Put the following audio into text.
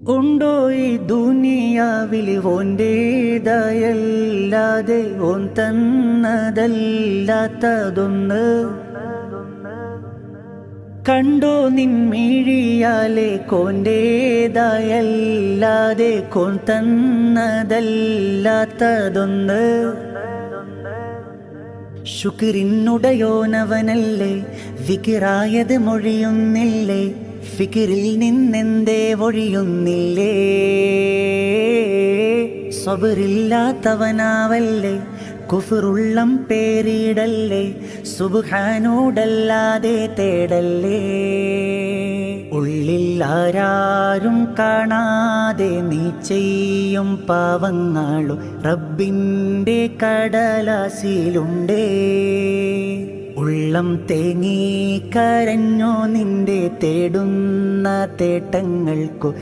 ഉണ്ടോ ഈ ദുനിയാവിൽ ഓൻ്റേതായല്ലാതെ ഓൻ തന്നതല്ലാത്തതൊന്ന്? കണ്ടോ നിൻമിഴിയാലെ കോൻ്റേതായല്ലാതെ കോൻ തന്നതല്ലാത്തതൊന്ന്? ശുക്രിനുടയോനവനല്ലേ, വികിറായത് മൊഴിയുന്നില്ലേ, ഫിക്കിറിൽ നിന്നെന്തേ ഒഴിയുന്നില്ലേ? സബറില്ലാത്തവനാവല്ലേ, കുഫറുള്ളം പേരിടല്ലേ, സുബ്ഹാനോടല്ലാതെ തേടല്ലേ. ഉള്ളിൽ ആരാരും കാണാതെ നീ ചെയ്യും പാവങ്ങളും റബ്ബിൻ്റെ കടലാസിലുണ്ടേ. ഉള്ളം തേങ്ങി കരഞ്ഞോ നിന്റെ തേടുന്ന തേട്ടങ്ങൾക്കു